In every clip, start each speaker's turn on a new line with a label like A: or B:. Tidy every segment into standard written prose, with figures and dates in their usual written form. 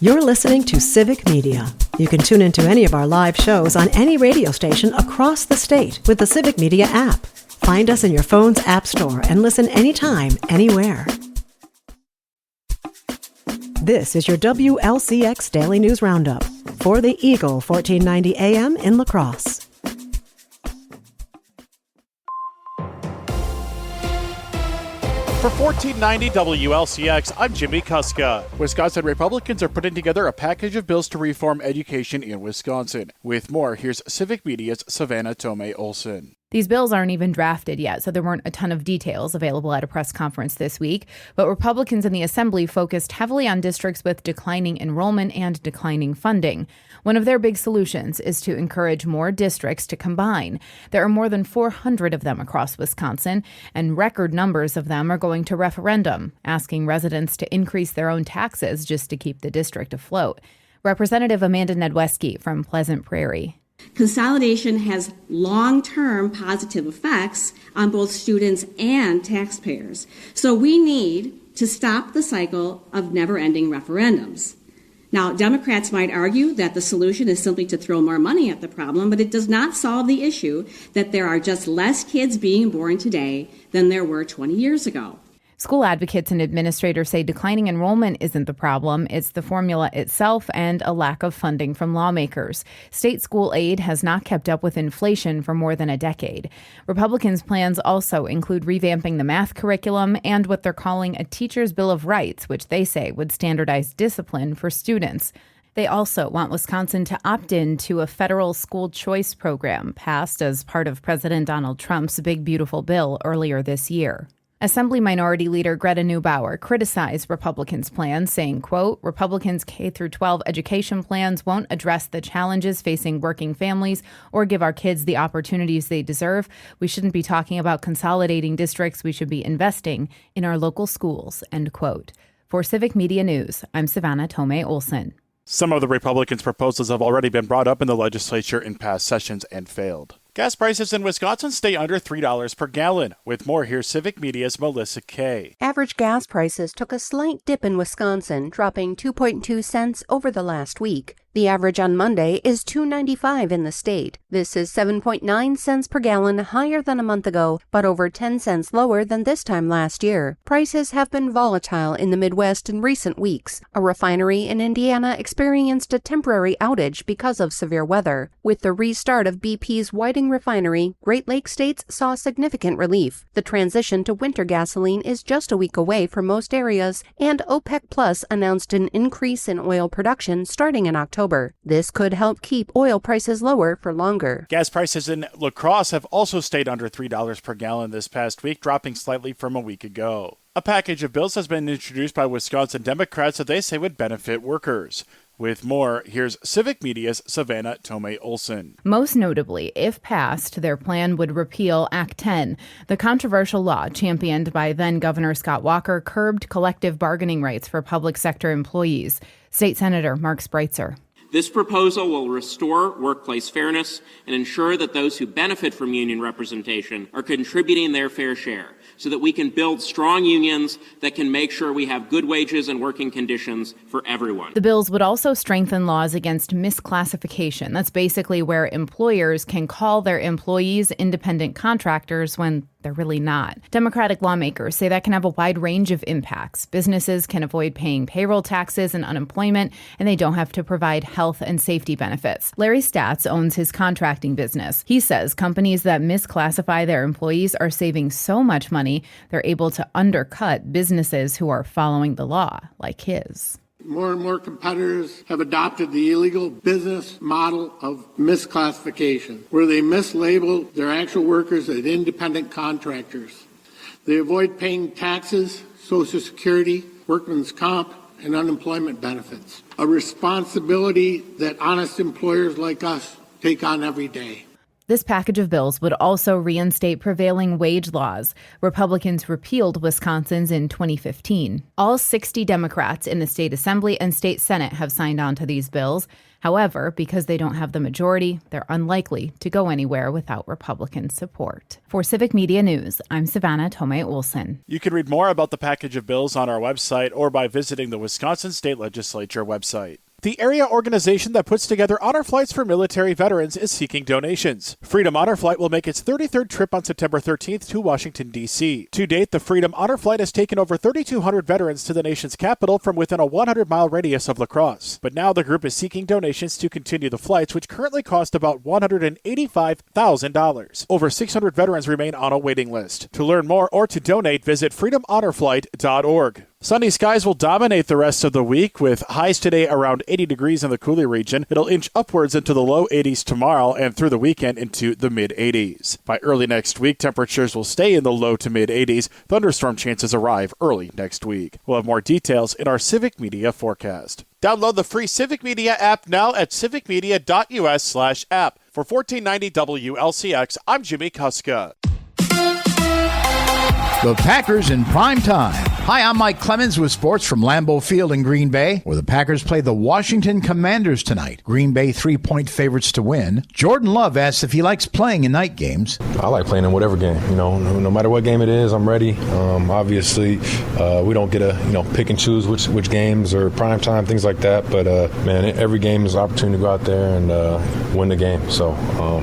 A: You're listening to Civic Media. You can tune into any of our live shows on any radio station across the state with the Civic Media app. Find us in your phone's app store and listen anytime, anywhere. This is your WLCX Daily News Roundup for the Eagle 1490 AM in La Crosse.
B: For 1490 WLCX, I'm Jimmy Kuska. Wisconsin Republicans are putting together a package of bills to reform education in Wisconsin. With more, here's Civic Media's Savannah Tomei-Olson.
C: These bills aren't even drafted yet, so there weren't a ton of details available at a press conference this week. But Republicans in the Assembly focused heavily on districts with declining enrollment and declining funding. One of their big solutions is to encourage more districts to combine. There are more than 400 of them across Wisconsin, and record numbers of them are going to referendum, asking residents to increase their own taxes just to keep the district afloat. Representative Amanda Nedweski from Pleasant Prairie.
D: Consolidation has long-term positive effects on both students and taxpayers. So we need to stop the cycle of never-ending referendums. Now, Democrats might argue that the solution is simply to throw more money at the problem, but it does not solve the issue that there are just less kids being born today than there were 20 years ago.
C: School advocates and administrators say declining enrollment isn't the problem. It's the formula itself and a lack of funding from lawmakers. State school aid has not kept up with inflation for more than a decade. Republicans' plans also include revamping the math curriculum and what they're calling a teacher's bill of rights, which they say would standardize discipline for students. They also want Wisconsin to opt in to a federal school choice program passed as part of President Donald Trump's Big Beautiful Bill earlier this year. Assembly Minority Leader Greta Neubauer criticized Republicans' plans, saying, quote, Republicans' K-12 education plans won't address the challenges facing working families or give our kids the opportunities they deserve. We shouldn't be talking about consolidating districts. We should be investing in our local schools, end quote. For Civic Media News, I'm Savannah Tomei-Olson.
B: Some of the Republicans' proposals have already been brought up in the legislature in past sessions and failed. Gas prices in Wisconsin stay under $3 per gallon. With more, here's Civic Media's Melissa Kay.
E: Average gas prices took a slight dip in Wisconsin, dropping 2.2 cents over the last week. The average on Monday is $2.95 in the state. This is 7.9 cents per gallon higher than a month ago, but over 10 cents lower than this time last year. Prices have been volatile in the Midwest in recent weeks. A refinery in Indiana experienced a temporary outage because of severe weather. With the restart of BP's Whiting refinery, Great Lakes states saw significant relief. The transition to winter gasoline is just a week away for most areas, and OPEC Plus announced an increase in oil production starting in October. This could help keep oil prices lower for longer.
B: Gas prices in La Crosse have also stayed under $3 per gallon this past week, dropping slightly from a week ago. A package of bills has been introduced by Wisconsin Democrats that they say would benefit workers. With more, here's Civic Media's Savannah Tomei-Olson.
C: Most notably, if passed, their plan would repeal Act 10. The controversial law, championed by then-Governor Scott Walker, curbed collective bargaining rights for public sector employees. State Senator Mark Spreitzer.
F: This proposal will restore workplace fairness and ensure that those who benefit from union representation are contributing their fair share, so that we can build strong unions that can make sure we have good wages and working conditions for everyone.
C: The bills would also strengthen laws against misclassification. That's basically where employers can call their employees independent contractors when they're really not. Democratic lawmakers say that can have a wide range of impacts. Businesses can avoid paying payroll taxes and unemployment, and they don't have to provide health and safety benefits. Larry Statz owns his contracting business. He says companies that misclassify their employees are saving so much money, they're able to undercut businesses who are following the law, like his.
G: More and more competitors have adopted the illegal business model of misclassification, where they mislabel their actual workers as independent contractors. They avoid paying taxes, Social Security, workman's comp, and unemployment benefits, a responsibility that honest employers like us take on every day.
C: This package of bills would also reinstate prevailing wage laws. Republicans repealed Wisconsin's in 2015. All 60 Democrats in the state assembly and state senate have signed on to these bills. However, because they don't have the majority, they're unlikely to go anywhere without Republican support. For Civic Media News, I'm Savannah Tomei-Olson.
B: You can read more about the package of bills on our website or by visiting the Wisconsin State Legislature website. The area organization that puts together honor flights for military veterans is seeking donations. Freedom Honor Flight will make its 33rd trip on September 13th to Washington, D.C. To date, the Freedom Honor Flight has taken over 3,200 veterans to the nation's capital from within a 100-mile radius of La Crosse. But now the group is seeking donations to continue the flights, which currently cost about $185,000. Over 600 veterans remain on a waiting list. To learn more or to donate, visit freedomhonorflight.org. Sunny skies will dominate the rest of the week, with highs today around 80 degrees in the Coulee region. It'll inch upwards into the low 80s tomorrow and through the weekend into the mid-80s. By early next week, temperatures will stay in the low to mid-80s. Thunderstorm chances arrive early next week. We'll have more details in our Civic Media forecast. Download the free Civic Media app now at civicmedia.us/app. For $14.90 WLCX, I'm Jimmy Kuska.
H: The Packers in prime time. Hi, I'm Mike Clemens with sports from Lambeau Field in Green Bay, where the Packers play the Washington Commanders tonight. Green Bay 3-point favorites to win. Jordan Love asks if he likes playing in night games.
I: I like playing in whatever game. No matter what game it is, I'm ready. Obviously, we don't get to pick and choose which games or prime time, things like that. But man, every game is an opportunity to go out there and win the game. So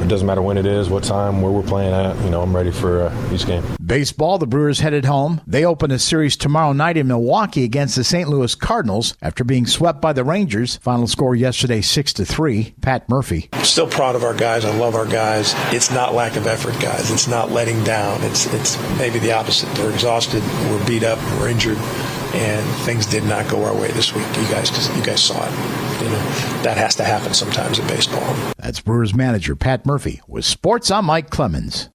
I: it doesn't matter when it is, what time, where we're playing at. I'm ready for each game.
H: Baseball, the Brewers headed home. They open a series tomorrow night in Milwaukee against the St. Louis Cardinals after being swept by the Rangers. Final score yesterday 6-3. Pat Murphy.
J: Still proud of our guys. I love our guys. It's not lack of effort, guys. It's not letting down. It's maybe the opposite. They're exhausted. We're beat up. We're injured. And things did not go our way this week. You guys saw it. That has to happen sometimes in baseball.
H: That's Brewers manager Pat Murphy with sports. I'm Mike Clemens.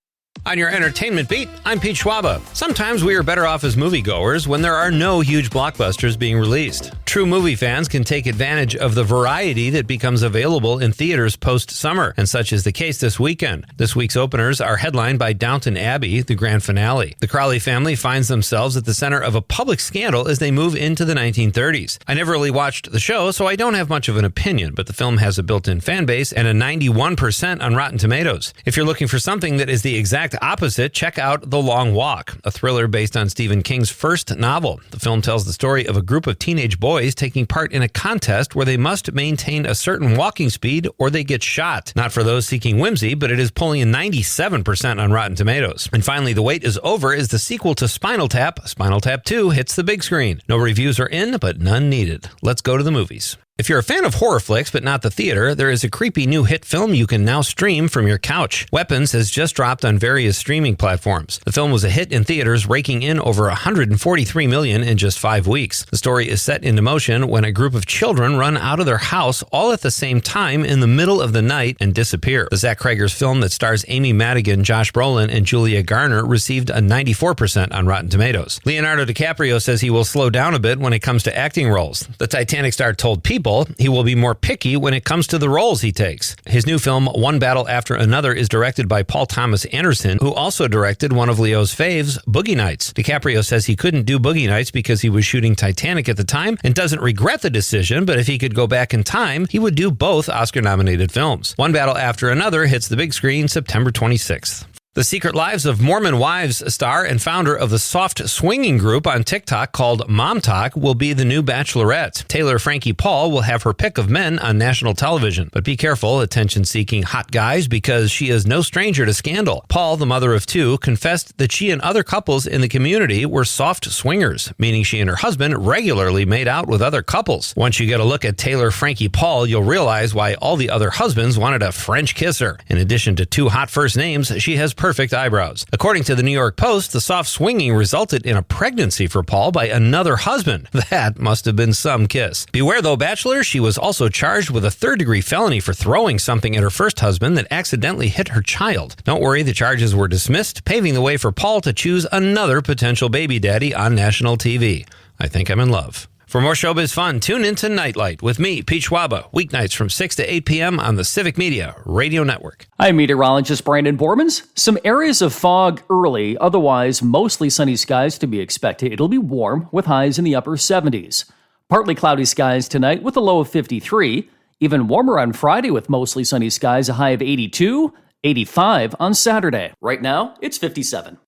K: On your entertainment beat, I'm Pete Schwaba. Sometimes we are better off as moviegoers when there are no huge blockbusters being released. True movie fans can take advantage of the variety that becomes available in theaters post-summer, and such is the case this weekend. This week's openers are headlined by Downton Abbey, the grand finale. The Crowley family finds themselves at the center of a public scandal as they move into the 1930s. I never really watched the show, so I don't have much of an opinion, but the film has a built-in fan base and a 91% on Rotten Tomatoes. If you're looking for something that is the exact opposite, check out The Long Walk, a thriller based on Stephen King's first novel. The film tells the story of a group of teenage boys taking part in a contest where they must maintain a certain walking speed or they get shot. Not for those seeking whimsy, but it is pulling a 97% on Rotten Tomatoes. And finally, The Wait Is Over is the sequel to Spinal Tap. Spinal Tap 2 hits the big screen. No reviews are in, but none needed. Let's go to the movies. If you're a fan of horror flicks but not the theater, there is a creepy new hit film you can now stream from your couch. Weapons has just dropped on various streaming platforms. The film was a hit in theaters, raking in over $143 million in just 5 weeks. The story is set into motion when a group of children run out of their house all at the same time in the middle of the night and disappear. The Zach Cregger's film that stars Amy Madigan, Josh Brolin, and Julia Garner received a 94% on Rotten Tomatoes. Leonardo DiCaprio says he will slow down a bit when it comes to acting roles. The Titanic star told People he will be more picky when it comes to the roles he takes. His new film, One Battle After Another, is directed by Paul Thomas Anderson, who also directed one of Leo's faves, Boogie Nights. DiCaprio says he couldn't do Boogie Nights because he was shooting Titanic at the time and doesn't regret the decision, but if he could go back in time, he would do both Oscar-nominated films. One Battle After Another hits the big screen September 26th. The Secret Lives of Mormon Wives star and founder of the soft swinging group on TikTok called Mom Talk will be the new Bachelorette. Taylor Frankie Paul will have her pick of men on national television. But be careful, attention-seeking hot guys, because she is no stranger to scandal. Paul, the mother of two, confessed that she and other couples in the community were soft swingers, meaning she and her husband regularly made out with other couples. Once you get a look at Taylor Frankie Paul, you'll realize why all the other husbands wanted a French kiss her. In addition to two hot first names, she has perfect eyebrows. According to the New York Post, the soft swinging resulted in a pregnancy for Paul by another husband. That must have been some kiss. Beware though, Bachelor, she was also charged with a third-degree felony for throwing something at her first husband that accidentally hit her child. Don't worry, the charges were dismissed, paving the way for Paul to choose another potential baby daddy on national TV. I think I'm in love. For more showbiz fun, tune into Nightlight with me, Pete Schwaba, weeknights from 6 to 8 p.m. on the Civic Media Radio Network.
L: I'm meteorologist Brandon Bormans. Some areas of fog early, otherwise mostly sunny skies to be expected. It'll be warm with highs in the upper 70s. Partly cloudy skies tonight with a low of 53. Even warmer on Friday with mostly sunny skies, a high of 82, 85 on Saturday. Right now, it's 57.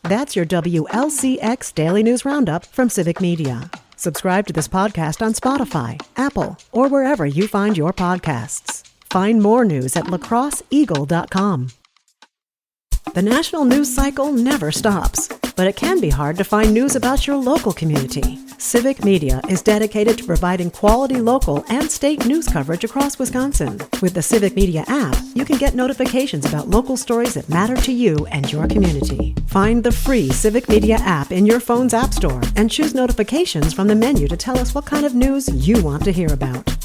A: That's your WLCX Daily News Roundup from Civic Media. Subscribe to this podcast on Spotify, Apple, or wherever you find your podcasts. Find more news at lacrosseeagle.com. The national news cycle never stops, but it can be hard to find news about your local community. Civic Media is dedicated to providing quality local and state news coverage across Wisconsin. With the Civic Media app, you can get notifications about local stories that matter to you and your community. Find the free Civic Media app in your phone's app store and choose notifications from the menu to tell us what kind of news you want to hear about.